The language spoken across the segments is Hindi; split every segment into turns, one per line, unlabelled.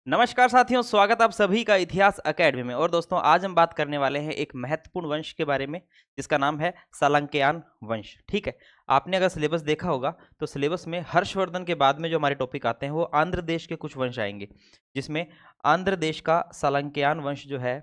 नमस्कार साथियों, स्वागत आप सभी का इतिहास एकेडमी में। और दोस्तों, आज हम बात करने वाले हैं एक महत्वपूर्ण वंश के बारे में जिसका नाम है सालंकयान वंश। ठीक है, आपने अगर सिलेबस देखा होगा तो सिलेबस में हर्षवर्धन के बाद में जो हमारे टॉपिक आते हैं वो आंध्र देश के कुछ वंश आएंगे, जिसमें आंध्र देश का सालंकयान वंश जो है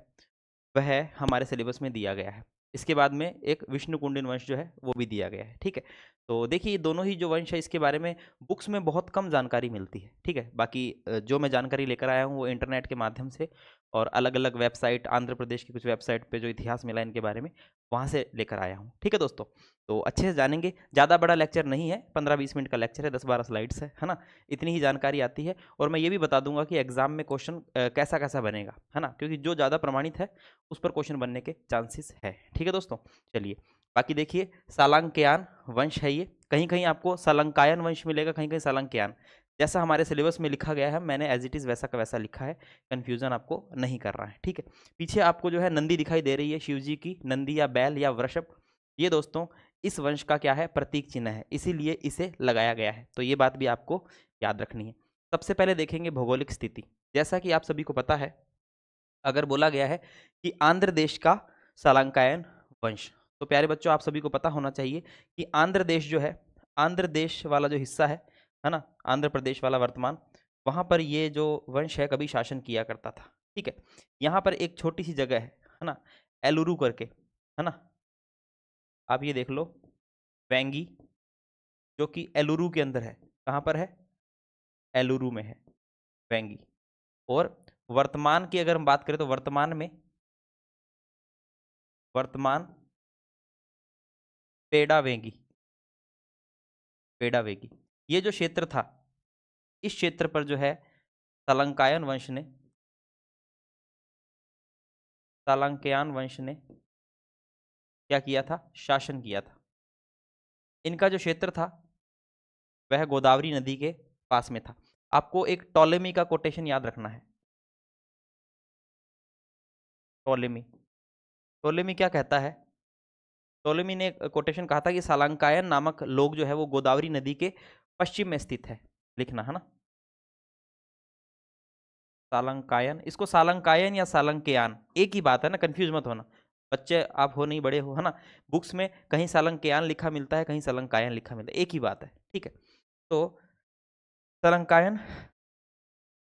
वह हमारे सिलेबस में दिया गया है। इसके बाद में एक विष्णुकुंडिन वंश जो है वो भी दिया गया है। ठीक है, तो देखिए दोनों ही जो वंश है इसके बारे में बुक्स में बहुत कम जानकारी मिलती है। ठीक है, बाकी जो मैं जानकारी लेकर आया हूँ वो इंटरनेट के माध्यम से और अलग अलग वेबसाइट, आंध्र प्रदेश की कुछ वेबसाइट पे जो इतिहास मिला इनके बारे में वहाँ से लेकर आया हूँ। ठीक है दोस्तों, तो अच्छे से जानेंगे। ज़्यादा बड़ा लेक्चर नहीं है, 15-20 मिनट का लेक्चर है, 10-12 स्लाइड्स है ना। इतनी ही जानकारी आती है और मैं ये भी बता दूंगा कि एग्जाम में क्वेश्चन कैसा कैसा बनेगा, है ना, क्योंकि जो ज़्यादा प्रमाणित है उस पर क्वेश्चन बनने के चांसेस है। ठीक है दोस्तों, चलिए बाकी देखिए, सालंकयान वंश है ये। कहीं कहीं आपको सालंकायन वंश मिलेगा, कहीं कहीं सालंकयान। जैसा हमारे सिलेबस में लिखा गया है मैंने एज इट इज़ वैसा का वैसा लिखा है, कन्फ्यूज़न आपको नहीं कर रहा है। ठीक है, पीछे आपको जो है नंदी दिखाई दे रही है, शिव जी की नंदी या बैल या वृषभ। ये दोस्तों इस वंश का क्या है, प्रतीक चिन्ह है, इसीलिए इसे लगाया गया है। तो ये बात भी आपको याद रखनी है। सबसे पहले देखेंगे भौगोलिक स्थिति। जैसा कि आप सभी को पता है, अगर बोला गया है कि आंध्र देश का सालंकायन वंश, तो प्यारे बच्चों आप सभी को पता होना चाहिए कि आंध्र देश जो है, आंध्र देश वाला जो हिस्सा है ना, आंध्र प्रदेश वाला वर्तमान, वहाँ पर ये जो वंश है कभी शासन किया करता था। ठीक है, यहाँ पर एक छोटी सी जगह है ना, एलुरु करके, है ना, आप ये देख लो, वेंगी, जो कि एलुरु के अंदर है। कहाँ पर है, एलुरु में है वेंगी। और वर्तमान की अगर हम बात करें तो वर्तमान पेड़ा वेंगी, पेड़ा वेगी, ये जो क्षेत्र था, इस क्षेत्र पर जो है सालंकायन वंश ने, सालंकयान वंश ने क्या किया था, शासन किया था। इनका जो क्षेत्र था वह गोदावरी नदी के पास में था। आपको एक टॉलेमी का कोटेशन याद रखना है। टॉलेमी, टॉलेमी क्या कहता है, टॉलेमी ने कोटेशन कहा था कि सालंकायन नामक लोग जो है वो गोदावरी नदी के पश्चिम में स्थित है। लिखना है ना, सालंकायन, इसको सालंकायन या सालंकयान एक ही बात है ना, कंफ्यूज मत होना बच्चे, आप हो नहीं बड़े हो, है ना। बुक्स में कहीं सालंकयान लिखा मिलता है, कहीं सालंकायन लिखा मिलता है, एक ही बात है। ठीक है, तो सालंकायन,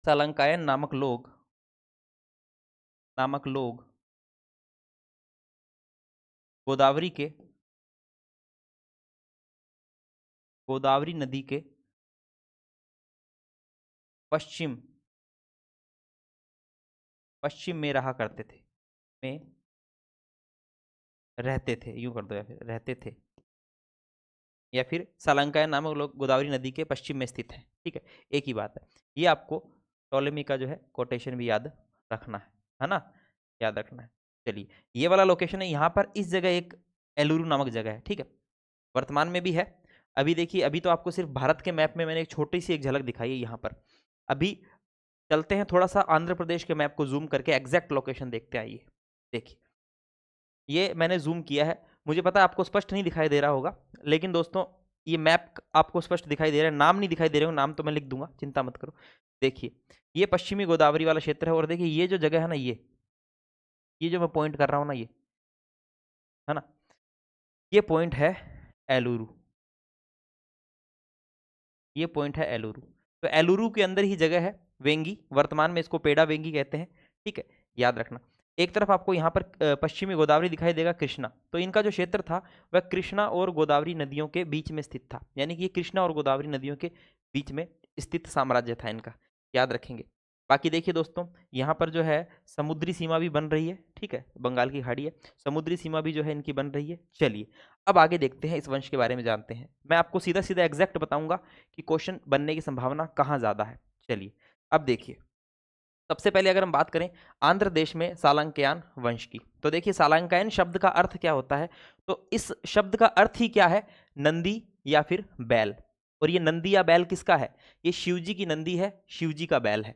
सालंकायन नामक लोग गोदावरी के, गोदावरी नदी के पश्चिम, पश्चिम में रहा करते थे, में रहते थे, यूं कर दो, या फिर रहते थे, या फिर सालंकायन नामक लोग गोदावरी नदी के पश्चिम में स्थित है। ठीक है, एक ही बात है। ये आपको टॉलेमी का जो है कोटेशन भी याद रखना है ना, याद रखना है। चलिए, ये वाला लोकेशन है, यहाँ पर इस जगह एक एलुरु नामक जगह है। ठीक है, वर्तमान में भी है। अभी देखिए, अभी तो आपको सिर्फ भारत के मैप में मैंने एक छोटी सी एक झलक दिखाई है यहाँ पर। अभी चलते हैं थोड़ा सा आंध्र प्रदेश के मैप को जूम करके एग्जैक्ट लोकेशन देखते आइए। देखिए, ये मैंने जूम किया है, मुझे पता है आपको स्पष्ट नहीं दिखाई दे रहा होगा, लेकिन दोस्तों ये मैप आपको स्पष्ट दिखाई दे रहा है, नाम नहीं दिखाई दे रहे हो, नाम तो मैं लिख दूंगा, चिंता मत करो। देखिए, ये पश्चिमी गोदावरी वाला क्षेत्र है, और देखिए ये जो जगह है ना, ये जो मैं पॉइंट कर रहा हूँ ना, ये है ना, ये पॉइंट है एलुरु, ये पॉइंट है एलुरु। तो एलुरु के अंदर ही जगह है वेंगी, वर्तमान में इसको पेड़ा वेंगी कहते हैं। ठीक है, याद रखना। एक तरफ आपको यहाँ पर पश्चिमी गोदावरी दिखाई देगा, कृष्णा, तो इनका जो क्षेत्र था वह कृष्णा और गोदावरी नदियों के बीच में स्थित था, यानी कि ये कृष्णा और गोदावरी नदियों के बीच में स्थित साम्राज्य था इनका, याद रखेंगे। बाकी देखिए दोस्तों, यहाँ पर जो है समुद्री सीमा भी बन रही है। ठीक है, बंगाल की खाड़ी है, समुद्री सीमा भी जो है इनकी बन रही है। चलिए, अब आगे देखते हैं, इस वंश के बारे में जानते हैं। मैं आपको सीधा सीधा एग्जैक्ट बताऊंगा कि क्वेश्चन बनने की संभावना कहाँ ज़्यादा है। चलिए, अब देखिए, सबसे पहले अगर हम बात करें आंध्र देश में सालंकयान वंश की, तो देखिए सालंकायन शब्द का अर्थ क्या होता है, तो इस शब्द का अर्थ ही क्या है, नंदी या फिर बैल। और ये नंदी या बैल किसका है, ये शिव जी की नंदी है, शिव जी का बैल है,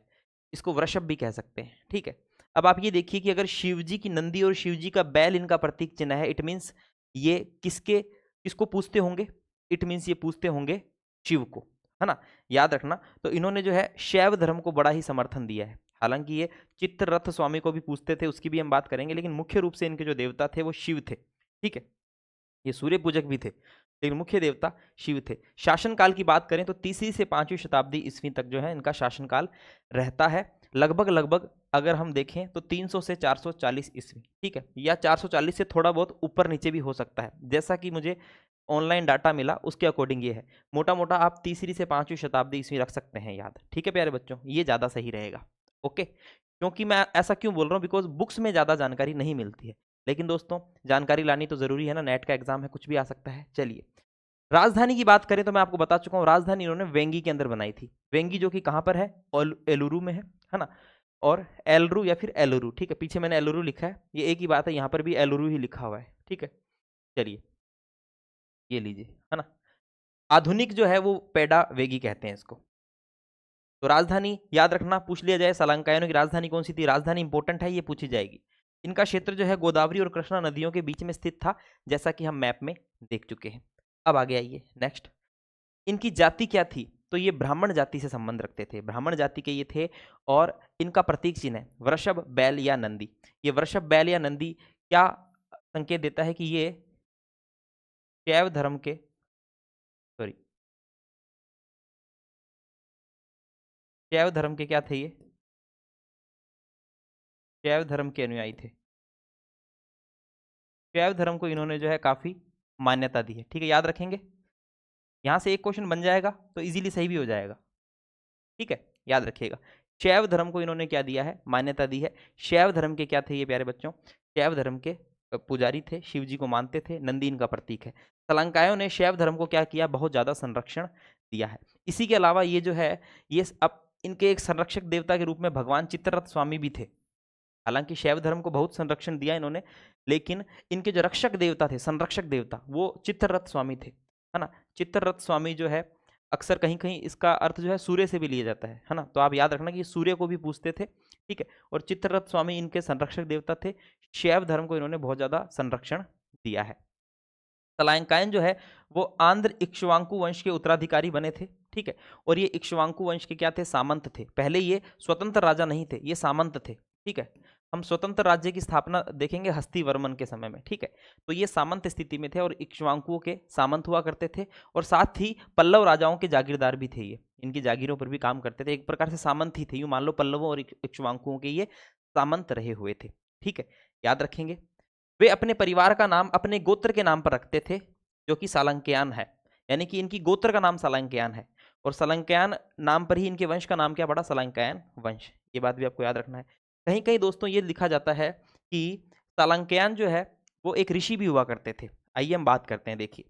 इसको वृषभ भी कह सकते हैं। ठीक है, अब आप ये देखिए कि अगर शिव जी की नंदी और शिव जी का बैल इनका प्रतीक चिन्ह है, इट मीन्स ये किसको पूछते होंगे, इट मीन्स ये पूछते होंगे शिव को। है ना, याद रखना। तो इन्होंने जो है शैव धर्म को बड़ा ही समर्थन दिया है। हालांकि ये चित्ररथ स्वामी को भी पूछते थे, उसकी भी हम बात करेंगे, लेकिन मुख्य रूप से इनके जो देवता थे वो शिव थे। ठीक है, ये सूर्य पूजक भी थे, लेकिन मुख्य देवता शिव थे। शासनकाल की बात करें तो 3वीं से 5वीं शताब्दी ईस्वी तक जो है इनका शासनकाल रहता है। लगभग अगर हम देखें तो 300 से 440 ईस्वी। ठीक है, या 440 से थोड़ा बहुत ऊपर नीचे भी हो सकता है, जैसा कि मुझे ऑनलाइन डाटा मिला उसके अकॉर्डिंग ये है। मोटा मोटा आप 3वीं से 5वीं शताब्दी ईस्वी रख सकते हैं याद। ठीक है प्यारे बच्चों, ये ज़्यादा सही रहेगा। ओके, क्योंकि मैं ऐसा क्यों बोल रहा हूँ, बिकॉज बुक्स में ज़्यादा जानकारी नहीं मिलती है, लेकिन दोस्तों जानकारी लानी तो जरूरी है ना, नेट का एग्जाम है, कुछ भी आ सकता है। चलिए, राजधानी की बात करें तो मैं आपको बता चुका हूं, राजधानी इन्होंने वेंगी के अंदर बनाई थी। वेंगी जो कि कहां पर है, एलुरु में है ना, और एलरू या फिर एलुरु। ठीक है, पीछे मैंने एलुरु लिखा है, ये एक ही बात है, यहां पर भी एलुरु ही लिखा हुआ है। ठीक है, चलिए ये लीजिए, है ना। आधुनिक जो है वो पेडा वेगी कहते हैं इसको। तो राजधानी याद रखना, पूछ लिया जाए सलांकायनों की राजधानी कौन सी थी, राजधानी इंपॉर्टेंट है, ये पूछी जाएगी। इनका क्षेत्र जो है गोदावरी और कृष्णा नदियों के बीच में स्थित था, जैसा कि हम मैप में देख चुके हैं। अब आगे आइए नेक्स्ट, इनकी जाति क्या थी, तो ये ब्राह्मण जाति से संबंध रखते थे, ब्राह्मण जाति के ये थे। और इनका प्रतीक चिन्ह है वृषभ, बैल या नंदी। ये वृषभ, बैल या नंदी क्या संकेत देता है कि ये शैव धर्म के, सॉरी, शैव धर्म के क्या थे, ये शैव धर्म के अनुयायी थे। शैव धर्म को इन्होंने जो है काफी मान्यता दी है। ठीक है, याद रखेंगे, यहां से एक क्वेश्चन बन जाएगा तो इजीली सही भी हो जाएगा। ठीक है, याद रखिएगा, शैव धर्म को इन्होंने क्या दिया है, मान्यता दी है। शैव धर्म के क्या थे ये प्यारे बच्चों, शैव धर्म के पुजारी थे, शिव जी को मानते थे, नंदी इनका प्रतीक है। सलंकायों ने शैव धर्म को क्या किया, बहुत ज्यादा संरक्षण दिया है। इसी के अलावा ये जो है, ये अब इनके एक संरक्षक देवता के रूप में भगवान चित्ररथ स्वामी भी थे। हालांकि शैव धर्म को बहुत संरक्षण दिया इन्होंने, लेकिन इनके जो रक्षक देवता थे, संरक्षक देवता, वो चित्ररथ स्वामी थे, है ना। चित्ररथ स्वामी जो है अक्सर कहीं कहीं इसका अर्थ जो है सूर्य से भी लिया जाता है ना, तो आप याद रखना कि सूर्य को भी पूजते थे। ठीक है, और चित्ररथ स्वामी इनके संरक्षक देवता थे। शैव धर्म को इन्होंने बहुत ज्यादा संरक्षण दिया है। सलायंकायन जो है वो आंध्र इक्ष्वाकु वंश के उत्तराधिकारी बने थे। ठीक है, और ये इक्ष्वाकु वंश के क्या थे, सामंत थे। पहले ये स्वतंत्र राजा नहीं थे, ये सामंत थे। ठीक है, हम स्वतंत्र राज्य की स्थापना देखेंगे हस्तिवर्मन के समय में। ठीक है, तो ये सामंत स्थिति में थे और इक्ष्वाकुओं के सामंत हुआ करते थे, और साथ ही पल्लव राजाओं के जागीरदार भी थे। ये इनकी जागीरों पर भी काम करते थे, एक प्रकार से सामंत ही थे, यूं मान लो पल्लवों और इक्ष्वाकुओं के ये सामंत रहे हुए थे। ठीक है, याद रखेंगे। वे अपने परिवार का नाम अपने गोत्र के नाम पर रखते थे, जो कि सालंक्यान है, यानी कि इनकी गोत्र का नाम सालंक्यान है, और सालंक्यान नाम पर ही इनके वंश का नाम क्या पड़ा, सालंक्यान वंश। ये बात भी आपको याद रखना है। कहीं कहीं दोस्तों ये लिखा जाता है कि सालंक्यान जो है वो एक ऋषि भी हुआ करते थे। आइए हम बात करते हैं, देखिए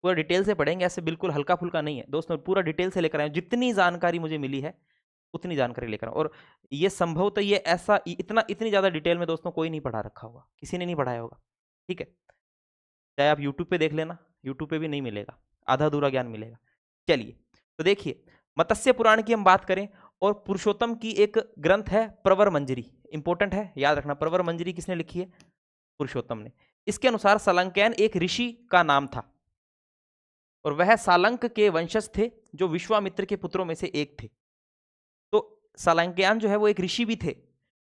पूरा डिटेल से पढ़ेंगे, ऐसे बिल्कुल हल्का फुल्का नहीं है दोस्तों, पूरा डिटेल से लेकर आए, जितनी जानकारी मुझे मिली है उतनी जानकारी लेकर। और ये संभवतः ये ऐसा इतनी ज्यादा डिटेल में दोस्तों कोई नहीं पढ़ा रखा होगा, किसी ने नहीं पढ़ाया होगा। ठीक है, चाहे आप यूट्यूब पे देख लेना, यूट्यूब पे भी नहीं मिलेगा, आधा अधूरा ज्ञान मिलेगा। चलिए, तो देखिए मत्स्य पुराण की हम बात करें, और पुरुषोत्तम की एक ग्रंथ है प्रवर मंजरी, इंपॉर्टेंट है, याद रखना। प्रवर मंजरी किसने लिखी है, पुरुषोत्तम ने। इसके अनुसार सालंक्यन एक ऋषि का नाम था, और वह सालंक के वंशज थे, जो विश्वामित्र के पुत्रों में से एक थे। तो सालंक्यान जो है वो एक ऋषि भी थे,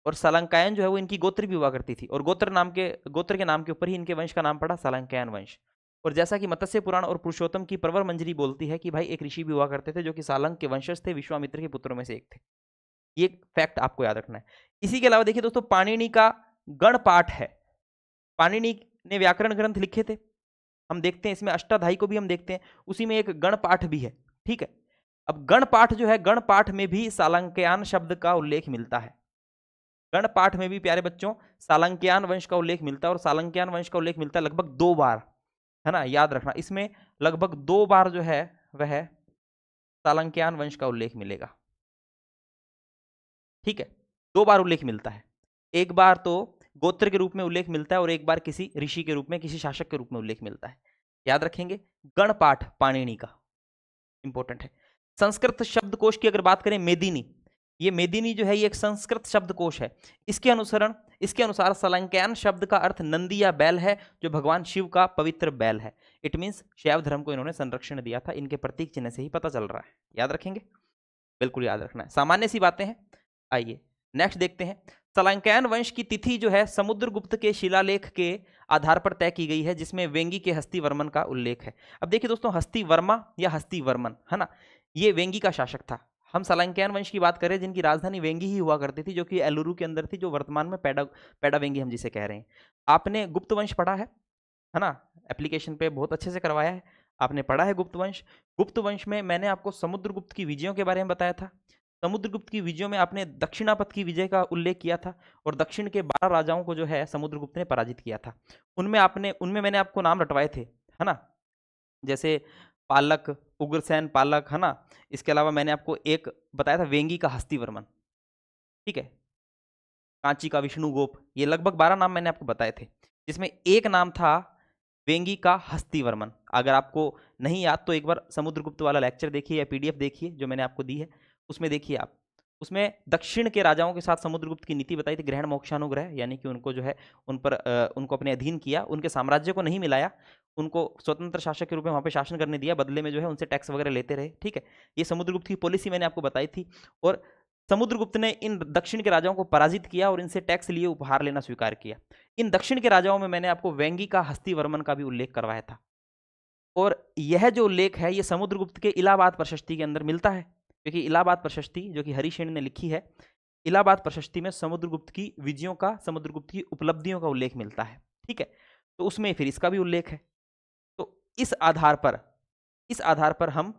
और सालंकायन जो है वो इनकी गोत्र भी हुआ करती थी, और गोत्र के नाम के ऊपर ही इनके वंश का नाम पड़ा सालंक्यान वंश। और जैसा कि मत्स्य पुराण और पुरुषोत्तम की प्रवर मंजरी बोलती है कि भाई एक ऋषि भी हुआ करते थे, जो कि सालंक के वंशज थे, विश्वामित्र के पुत्रों में से एक थे। ये फैक्ट आपको याद रखना है। इसी के अलावा देखिए दोस्तों, पाणिनि का गण पाठ है। पाणिनि ने व्याकरण ग्रंथ लिखे थे, हम देखते हैं इसमें अष्टाध्यायी को भी हम देखते हैं, उसी में एक गण पाठ भी है। ठीक है, अब गण पाठ जो है, गण पाठ में भी सालंक्यान शब्द का उल्लेख मिलता है। गण पाठ में भी प्यारे बच्चों सालंक्यान वंश का उल्लेख मिलता है, और सालंक्यान वंश का उल्लेख मिलता है लगभग 2 बार, है ना, याद रखना। इसमें लगभग 2 बार जो है वह सालंक्यान वंश का उल्लेख मिलेगा। ठीक है, 2 बार उल्लेख मिलता है, एक बार तो गोत्र के रूप में उल्लेख मिलता है, और एक बार किसी ऋषि के रूप में, किसी शासक के रूप में उल्लेख मिलता है। याद रखेंगे, गण पाठ पाणिनि का इंपॉर्टेंट है। संस्कृत शब्दकोश की अगर बात करें, मेदिनी, ये मेदिनी जो है ये एक संस्कृत शब्दकोश है। इसके अनुसार सालंक्यान शब्द का अर्थ नंदी या बैल है, जो भगवान शिव का पवित्र बैल है। इट मीन्स शैव धर्म को इन्होंने संरक्षण दिया था, इनके प्रतीक चिन्ह से ही पता चल रहा है। याद रखेंगे, बिल्कुल याद रखना है, सामान्य सी बातें हैं। आइए नेक्स्ट देखते हैं। सलांकैन वंश की तिथि जो है समुद्रगुप्त के शिलालेख के आधार पर तय की गई है, जिसमें वेंगी के हस्तिवर्मन का उल्लेख है। अब देखिए दोस्तों, हस्तिवर्मा या हस्तिवर्मन है ना, ये वेंगी का शासक था। हम सलांकैन वंश की बात करें जिनकी राजधानी वेंगी ही हुआ करती थी, जो कि एलुरु के अंदर थी, जो वर्तमान में पैडा वेंगी हम जिसे कह रहे हैं। आपने गुप्त वंश पढ़ा है ना, एप्लीकेशन पे बहुत अच्छे से करवाया है, आपने पढ़ा है गुप्त वंश। गुप्त वंश में मैंने आपको समुद्रगुप्त की विजयों के बारे में बताया था। समुद्रगुप्त की विजयों में आपने दक्षिणापथ की विजय का उल्लेख किया था, और दक्षिण के 12 राजाओं को जो है समुद्रगुप्त ने पराजित किया था। उनमें मैंने आपको नाम रटवाए थे, है ना, जैसे पालक, उग्रसेन पालक, है ना। इसके अलावा मैंने आपको एक बताया था वेंगी का हस्तिवर्मन, ठीक है, कांची का विष्णुगोप, ये लगभग 12 नाम मैंने आपको बताए थे, जिसमें एक नाम था वेंगी का हस्तिवर्मन। अगर आपको नहीं याद तो एक बार समुद्रगुप्त वाला लेक्चर देखिए या पीडीएफ देखिए जो मैंने आपको दी है, उसमें देखिए आप। उसमें दक्षिण के राजाओं के साथ समुद्रगुप्त की नीति बताई थी, ग्रहण मोक्षानुग्रह, यानी कि उनको जो है उनको अपने अधीन किया, उनके साम्राज्य को नहीं मिलाया, उनको स्वतंत्र शासक के रूप में वहां पे शासन करने दिया, बदले में जो है उनसे टैक्स वगैरह लेते रहे, ठीक है। ये समुद्रगुप्त की पॉलिसी मैंने आपको बताई थी। और समुद्रगुप्त ने इन दक्षिण के राजाओं को पराजित किया और इनसे टैक्स लिए उपहार लेना स्वीकार किया। इन दक्षिण के राजाओं में मैंने आपको वेंगी का हस्तिवर्मन का भी उल्लेख करवाया था, और यह जो उल्लेख है ये समुद्रगुप्त के इलाहाबाद प्रशस्ति के अंदर मिलता है, क्योंकि इलाहाबाद प्रशस्ति जो कि हरिशेन ने लिखी है, इलाहाबाद प्रशस्ति में समुद्रगुप्त की विजयों का, समुद्रगुप्त की उपलब्धियों का उल्लेख मिलता है, ठीक है। तो उसमें फिर इसका भी उल्लेख है। तो इस आधार पर हम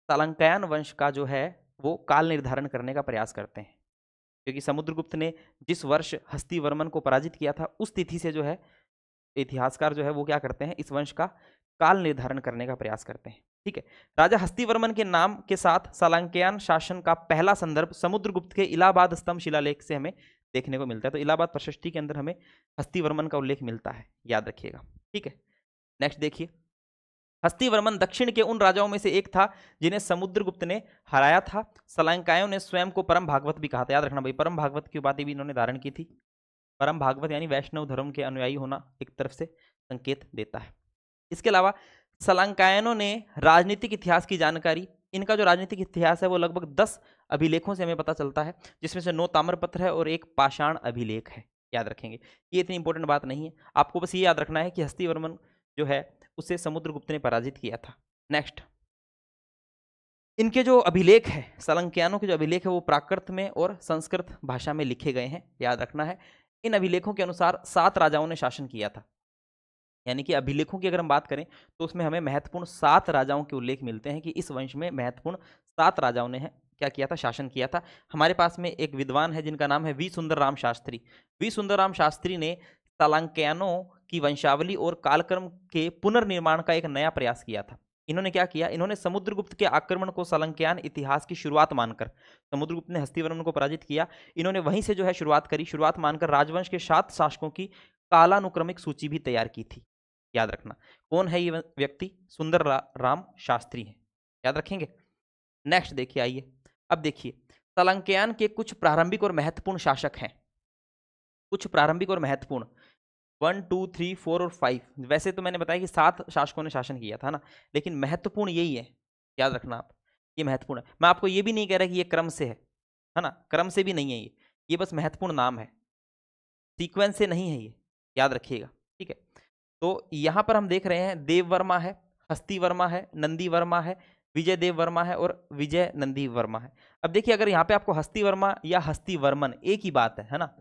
सालंकयान वंश का जो है वो काल निर्धारण करने का प्रयास करते हैं, क्योंकि समुद्रगुप्त ने जिस वर्ष हस्तिवर्मन को पराजित किया था उस तिथि से जो है इतिहासकार जो है वो क्या करते हैं, इस वंश का काल निर्धारण करने का प्रयास करते हैं, ठीक है। राजा हस्तिवर्मन के नाम के साथ सालंकयान शासन का पहला संदर्भ समुद्रगुप्त के इलाहाबाद स्तंभ शिलालेख से हमें देखने को मिलता है। तो इलाहाबाद प्रशस्ति के अंदर हमें हस्तिवर्मन का उल्लेख मिलता है, याद रखिएगा, ठीक है। नेक्स्ट देखिए, हस्तिवर्मन दक्षिण के उन राजाओं में से एक था जिन्हें समुद्रगुप्त ने हराया था। सलांकायों ने स्वयं को परम भागवत भी कहा था, याद रखना भाई, परम भागवत की उपाधि भी इन्होंने धारण की थी। परम भागवत यानी वैष्णव धर्म के अनुयायी होना एक तरफ से संकेत देता है। इसके अलावा सलांकायनों ने राजनीतिक इतिहास की जानकारी, इनका जो राजनीतिक इतिहास है वो लगभग 10 अभिलेखों से हमें पता चलता है, जिसमें से 9 ताम्रपत्र है और एक पाषाण अभिलेख है, याद रखेंगे। ये इतनी इंपॉर्टेंट बात नहीं है, आपको बस ये याद रखना है कि हस्तिवर्मन जो है उसे समुद्रगुप्त ने पराजित किया था। नेक्स्ट, इनके जो अभिलेख है, सलंकियानों के जो अभिलेख है वो प्राकृत में और संस्कृत भाषा में लिखे गए हैं, याद रखना है। इन अभिलेखों के अनुसार 7 राजाओं ने शासन किया था, यानी कि अभिलेखों की अगर हम बात करें तो उसमें हमें महत्वपूर्ण 7 राजाओं के उल्लेख मिलते हैं कि इस वंश में महत्वपूर्ण 7 राजाओं ने क्या किया था, शासन किया था। हमारे पास में एक विद्वान है जिनका नाम है वी सुंदरराम शास्त्री। वी सुंदरराम शास्त्री ने सालंकयानों की वंशावली और कालक्रम के पुनर्निर्माण का एक नया प्रयास किया था। इन्होंने क्या किया, इन्होंने समुद्रगुप्त के आक्रमण को सालंकयान इतिहास की शुरुआत मानकर, समुद्रगुप्त ने हस्तिवर्मन को पराजित किया, इन्होंने वहीं से जो है शुरुआत करी, शुरुआत मानकर राजवंश के 7 शासकों की कालानुक्रमिक सूची भी तैयार की थी। याद रखना कौन है ये व्यक्ति, सुंदर राम शास्त्री है, याद रखेंगे। नेक्स्ट देखिए, आइए अब देखिए, सालंकयान के कुछ प्रारंभिक और महत्वपूर्ण शासक हैं, कुछ प्रारंभिक और महत्वपूर्ण 1 2 3 4 और 5। वैसे तो मैंने बताया कि 7 शासकों ने शासन किया था ना, लेकिन महत्वपूर्ण यही है, याद रखना आप, ये महत्वपूर्ण है। मैं आपको ये भी नहीं कह रहा कि ये क्रम से है ना, क्रम से भी नहीं है, ये बस महत्वपूर्ण नाम है, सीक्वेंस से नहीं है ये, याद रखिएगा, ठीक है। तो यहां पर हम देख रहे हैं देववर्मा है, हस्ती वर्मा है, नंदी वर्मा है, विजय देव वर्मा है और विजय नंदी वर्मा है। अब देखिए, अगर यहाँ पे आपको हस्ती वर्मा या हस्ती वर्मन एक ही बात है ना,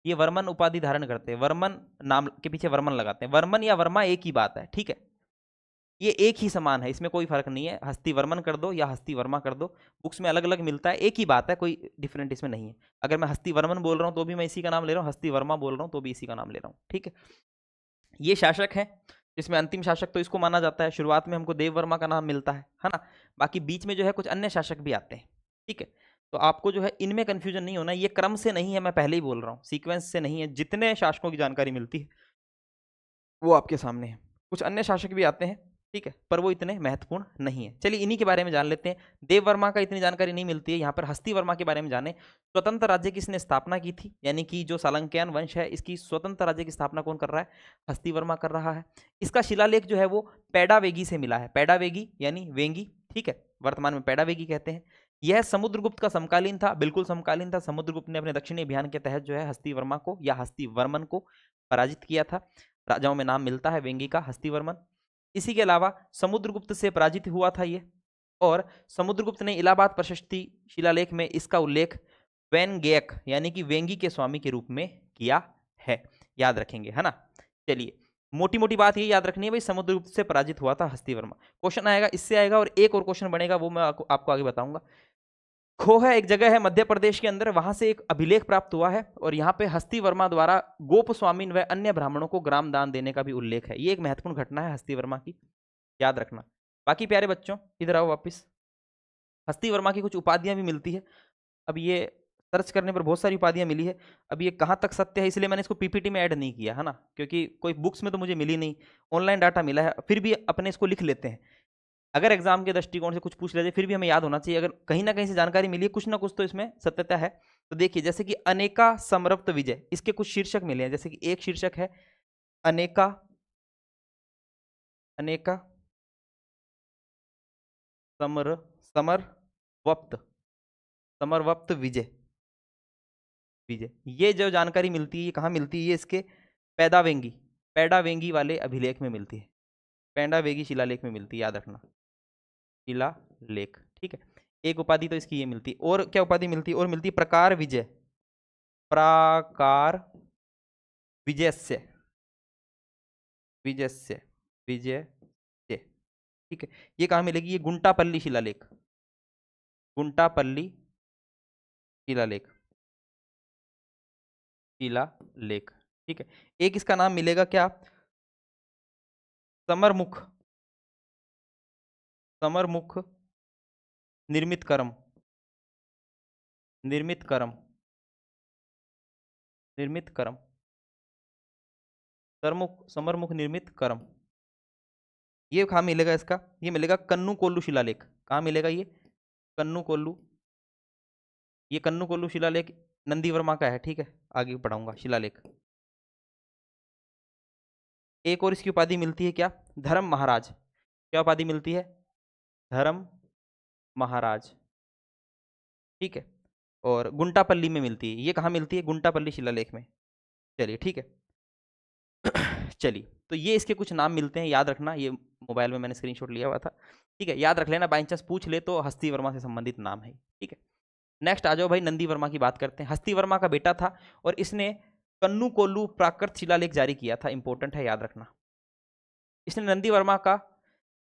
ये वर्मन उपाधि धारण करते हैं, वर्मन नाम के पीछे वर्मन लगाते हैं, वर्मन या वर्मा एक ही बात है, ठीक है, ये एक ही समान है, इसमें कोई फर्क नहीं है, हस्ती वर्मन कर दो या हस्ती वर्मा कर दो, बुक्स में अलग अलग मिलता है, एक ही बात है, कोई डिफरेंट इसमें नहीं है। अगर मैं हस्ती वर्मन बोल रहा हूँ तो भी मैं इसी का नाम ले रहा हूँ, हस्ती वर्मा बोल रहा हूँ तो भी इसी का नाम ले रहा हूँ, ठीक है। ये शासक है, जिसमें अंतिम शासक तो इसको माना जाता है, शुरुआत में हमको देव वर्मा का नाम मिलता है ना, बाकी बीच में जो है कुछ अन्य शासक भी आते हैं, ठीक है। तो आपको जो है इनमें कंफ्यूजन नहीं होना, ये क्रम से नहीं है, मैं पहले ही बोल रहा हूँ, सीक्वेंस से नहीं है, जितने शासकों की जानकारी मिलती है वो आपके सामने है। कुछ अन्य शासक भी आते हैं ठीक है, पर वो इतने महत्वपूर्ण नहीं है। चलिए इन्हीं के बारे में जान लेते हैं। देव वर्मा का इतनी जानकारी नहीं मिलती है, यहाँ पर हस्ती वर्मा के बारे में जाने। स्वतंत्र राज्य की इसने स्थापना की थी, यानी कि जो सालंक्यान वंश है इसकी स्वतंत्र राज्य की स्थापना कौन कर रहा है? हस्ती वर्मा कर रहा है। इसका शिलालेख जो है वो पैडावेगी से मिला है, पैडावेगी यानी वेंगी, ठीक है, वर्तमान में पैडावेगी कहते हैं। यह समुद्रगुप्त का समकालीन था, बिल्कुल समकालीन था। समुद्रगुप्त ने अपने दक्षिणी अभियान के तहत जो है हस्ती वर्मा को या हस्ती वर्मन को पराजित किया था। राजाओं में नाम मिलता है वेंगी का, हस्ती वर्मन। इसी के अलावा समुद्रगुप्त से पराजित हुआ था ये, और समुद्रगुप्त ने इलाहाबाद प्रशस्ति शिलालेख में इसका उल्लेख वेनगेक यानी कि वेंगी के स्वामी के रूप में किया है। याद रखेंगे, है ना। चलिए मोटी मोटी बात ये याद रखनी है भाई, समुद्रगुप्त से पराजित हुआ था हस्ती वर्मा। क्वेश्चन आएगा, इससे आएगा, और एक और क्वेश्चन बनेगा, वो मैं आपको आगे बताऊंगा। खोह एक जगह है मध्य प्रदेश के अंदर, वहां से एक अभिलेख प्राप्त हुआ है, और यहाँ पे हस्ती वर्मा द्वारा गोप स्वामीन व अन्य ब्राह्मणों को ग्राम दान देने का भी उल्लेख है। ये एक महत्वपूर्ण घटना है हस्ती वर्मा की, याद रखना। बाकी प्यारे बच्चों इधर आओ वापिस। हस्ती वर्मा की कुछ उपाधियां भी मिलती है। अब ये सर्च करने पर बहुत सारी उपाधियां मिली है। अब ये कहाँ तक सत्य है, इसलिए मैंने इसको पीपीटी में ऐड नहीं किया, है ना, क्योंकि कोई बुक्स में तो मुझे मिली नहीं, ऑनलाइन डाटा मिला है। फिर भी अपने इसको लिख लेते हैं, अगर एग्जाम के दृष्टिकोण से कुछ पूछ लेते फिर भी हमें याद होना चाहिए। अगर कहीं ना कहीं से जानकारी मिली है, कुछ ना कुछ तो इसमें सत्यता है। तो देखिए, जैसे कि अनेका समरप्त विजय, इसके कुछ शीर्षक मिले हैं। जैसे कि एक शीर्षक है अनेका अनेका समरवप्त समरवप्त विजय विजय। ये जो जानकारी मिलती है, ये कहाँ मिलती है? ये इसके पैडावेंगी वाले अभिलेख में मिलती है, पैडावेगी शिलालेख में मिलती है, याद रखना, शिलालेख, ठीक है। एक उपाधि तो इसकी ये मिलती, और क्या उपाधि मिलती? और मिलती प्रकार विजय, प्राकार विजयस्य विजयस्य विजय, ठीक है। ये कहाँ मिलेगी? ये गुंटापल्ली शिलालेख, गुंटापल्ली शिलालेख शिलालेख, ठीक है। एक इसका नाम मिलेगा क्या? समरमुख समरमुख निर्मित कर्म निर्मित कर्म निर्मित कर्म समरमुख निर्मित कर्म। ये कहाँ मिलेगा इसका? ये मिलेगा कन्नू कोल्लू शिलालेख। कहाँ मिलेगा ये? कन्नू कोल्लू। ये कन्नू कोल्लू शिलालेख नंदी वर्मा का है, ठीक है, आगे पढ़ाऊंगा शिलालेख। एक और इसकी उपाधि मिलती है क्या? धर्म महाराज। क्या उपाधि मिलती है? धर्म महाराज, ठीक है। और गुंटापल्ली में मिलती है। ये कहाँ मिलती है? गुंटापल्ली शिलालेख में। चलिए ठीक है। चलिए, तो ये इसके कुछ नाम मिलते हैं, याद रखना। ये मोबाइल में मैंने स्क्रीनशॉट लिया हुआ था, ठीक है, याद रख लेना, बाई चांस पूछ ले तो हस्ती वर्मा से संबंधित नाम है, ठीक है। नेक्स्ट आ जाओ भाई, नंदी वर्मा की बात करते हैं। हस्ती वर्मा का बेटा था, और इसने कन्नू कोल्लू प्राकृत शिलालेख जारी किया था, इंपॉर्टेंट है, याद रखना। इसने नंदी वर्मा का,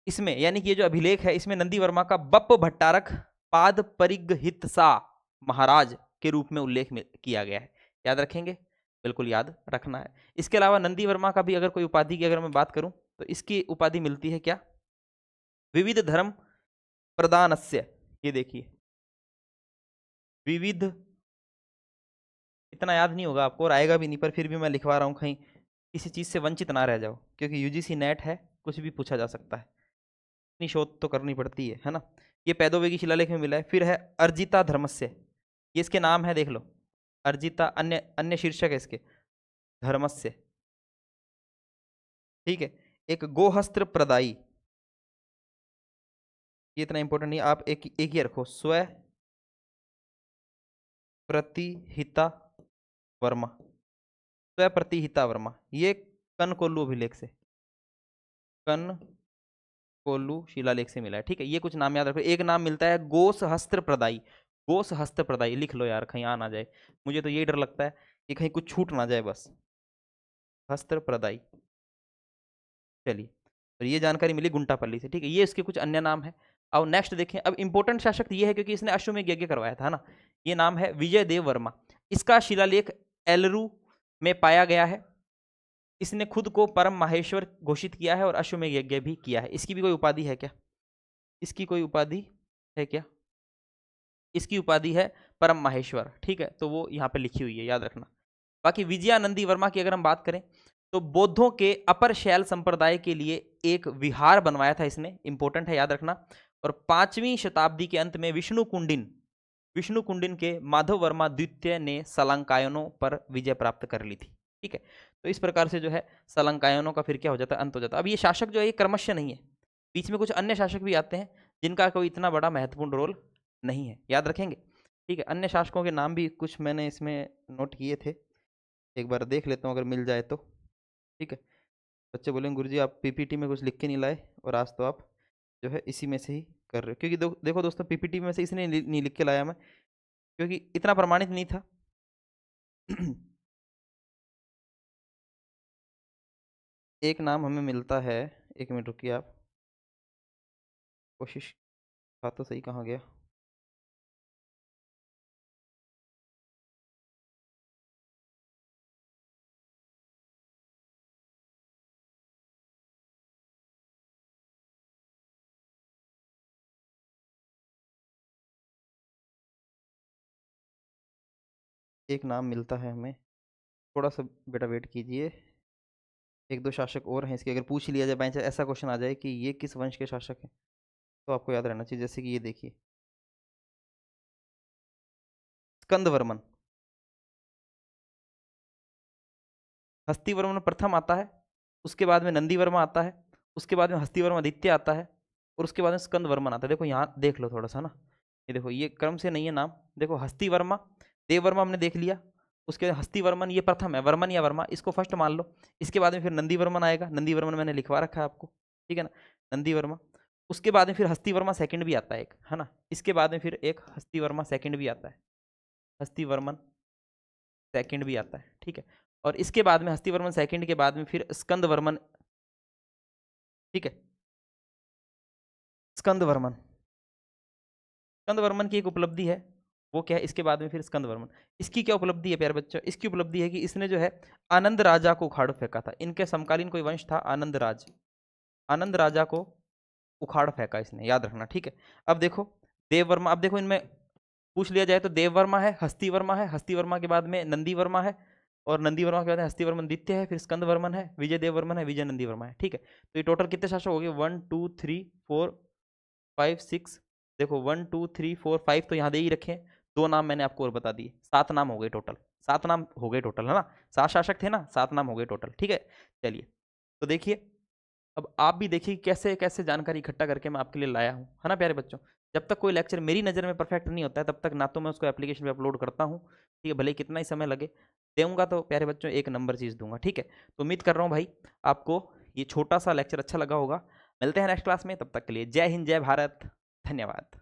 इसमें यानी कि ये जो अभिलेख है, इसमें नंदी वर्मा का बप्प भट्टारक पाद परिगहितसा महाराज के रूप में उल्लेख किया गया है, याद रखेंगे, बिल्कुल याद रखना है। इसके अलावा नंदी वर्मा का भी अगर कोई उपाधि की अगर मैं बात करूं, तो इसकी उपाधि मिलती है क्या? विविध धर्म प्रदानस्य। ये देखिए, विविध, इतना याद नहीं होगा आपको और आएगा भी नहीं, पर फिर भी मैं लिखवा रहा हूं, कहीं किसी चीज से वंचित ना रह जाओ, क्योंकि यूजीसी नेट है, कुछ भी पूछा जा सकता है, इतनी शोध तो करनी पड़ती है ना। ये पैदोवेगी शिलालेख में मिला है। फिर है अर्जिता धर्मस्य, ये इसके नाम है, देख लो, अर्जिता। अन्य अन्य शीर्षक है इसके धर्मस्य, ठीक है। एक गोहस्त्र प्रदायी, ये इतना इंपॉर्टेंट नहीं, आप एक ही रखो, स्व प्रतिहिता वर्मा, स्व प्रतिहिता वर्मा। ये कन कोल्लू अभिलेख से, कन कोल्लू शिलालेख से मिला है, ठीक है। ये कुछ नाम याद रखो। एक नाम मिलता है गोस हस्त्र प्रदायी, गोस हस्त्र प्रदायी लिख लो यार, कहीं आ ना जाए, मुझे तो यही डर लगता है कि कहीं कुछ छूट ना जाए, बस हस्त्र प्रदायी। चलिए, तो ये जानकारी मिली गुंटापल्ली से, ठीक है। ये इसके कुछ अन्य नाम है। अब नेक्स्ट देखें। अब इंपॉर्टेंट शासक ये है क्योंकि इसने अश्वमेध यज्ञ करवाया था ना। ये नाम है विजय देव वर्मा। इसका शिलालेख एलरू में पाया गया है। इसने खुद को परम माहेश्वर घोषित किया है और अश्वमेध यज्ञ भी किया है। इसकी भी कोई उपाधि है क्या? इसकी कोई उपाधि है क्या? इसकी उपाधि है परम माहेश्वर, ठीक है, तो वो यहाँ पे लिखी हुई है, याद रखना। बाकी विजयानंदी वर्मा की अगर हम बात करें, तो बौद्धों के अपर शैल संप्रदाय के लिए एक विहार बनवाया था इसने, इंपॉर्टेंट है याद रखना। और 5वीं शताब्दी के अंत में विष्णु कुंडिन के माधव वर्मा द्वितीय ने सलंकायनों पर विजय प्राप्त कर ली थी। ठीक है, तो इस प्रकार से जो है सलंकायनों का फिर क्या हो जाता है, अंत हो जाता है। अब ये शासक जो है ये क्रमशः नहीं है, बीच में कुछ अन्य शासक भी आते हैं जिनका कोई इतना बड़ा महत्वपूर्ण रोल नहीं है, याद रखेंगे। ठीक है, अन्य शासकों के नाम भी कुछ मैंने इसमें नोट किए थे, एक बार देख लेता हूँ अगर मिल जाए तो। ठीक है, बच्चे बोलेंगे गुरुजी आप पीपीटी में कुछ लिख के नहीं लाए, और आज तो आप जो है इसी में से ही कर रहे हो, क्योंकि देखो दोस्तों पीपीटी में से इसने नहीं लिख के लाया मैं, क्योंकि इतना प्रमाणित नहीं था। एक नाम हमें मिलता है, 1 मिनट रुकिए आप, कोशिश था तो सही, कहाँ गया। एक नाम मिलता है हमें, थोड़ा सा बेटा वेट कीजिए, 1-2 शासक और हैं इसके, अगर पूछ लिया जाए बाई चांस ऐसा क्वेश्चन आ जाए कि ये किस वंश के शासक हैं, तो आपको याद रहना चाहिए। जैसे कि ये देखिए, स्कंदवर्मन, हस्तिवर्मन प्रथम आता है, उसके बाद में नंदीवर्मा आता है, उसके बाद में हस्तिवर्मा द्वितीय आता है, और उसके बाद में स्कंदवर्मन आता है। देखो यहाँ देख लो थोड़ा सा ना, ये देखो ये क्रम से नहीं है नाम, देखो हस्तिवर्मा, देववर्मा हमने देख लिया, उसके बाद हस्तिवर्मन ये प्रथम है, वर्मन या वर्मा इसको फर्स्ट मान लो, इसके बाद में फिर नंदीवर्मन आएगा, नंदीवर्मन मैंने लिखवा रखा है आपको, ठीक है ना, नंदीवर्मा। उसके बाद में फिर हस्तिवर्मा सेकंड भी आता है एक, है ना, इसके बाद में फिर एक हस्तिवर्मा सेकंड भी आता है, हस्तिवर्मन सेकंड भी आता है। ठीक है, और इसके बाद में हस्तिवर्मन सेकंड के बाद में फिर स्कंदवर्मन, ठीक है, स्कंदवर्मन, स्कंदवर्मन की एक उपलब्धि है, वो क्या है, इसके बाद में फिर स्कंदवर्मन, इसकी क्या उपलब्धि है प्यारे बच्चों, इसकी उपलब्धि है कि इसने जो है आनंद राजा को उखाड़ फेंका था, इनके समकालीन कोई वंश था आनंद राज, आनंद राजा को उखाड़ फेंका इसने, याद रखना। ठीक है, अब देखो देववर्मा, अब देखो इनमें पूछ लिया जाए तो देववर्मा है, हस्तिवर्मा है, हस्तिवर्मा के बाद में नंदीवर्मा है, और नंदीवर्मा के बाद हस्तिवर्मन द्वितीय है, फिर स्कंदवर्मन है, विजय देववर्मन है, विजय नंदीवर्मा है। ठीक है, तो ये टोटल कितने शासक हो गए, 1 2 3 4 5 6, देखो 1 2 3 4 5 तो यहाँ दे ही रखे, 2 नाम मैंने आपको और बता दिए, 7 नाम हो गए टोटल, 7 नाम हो गए टोटल, है ना, 7 शासक थे ना, 7 नाम हो गए टोटल। ठीक है, चलिए तो देखिए, अब आप भी देखिए कैसे कैसे जानकारी इकट्ठा करके मैं आपके लिए लाया हूँ, है ना प्यारे बच्चों। जब तक कोई लेक्चर मेरी नज़र में परफेक्ट नहीं होता है तब तक ना तो मैं उसको एप्लीकेशन पे अपलोड करता हूँ, ठीक है, भले कितना ही समय लगे, दूंगा तो प्यारे बच्चों एक नंबर चीज़ दूंगा। ठीक है, तो उम्मीद कर रहा हूँ भाई आपको ये छोटा सा लेक्चर अच्छा लगा होगा। मिलते हैं नेक्स्ट क्लास में, तब तक के लिए जय हिंद जय भारत, धन्यवाद।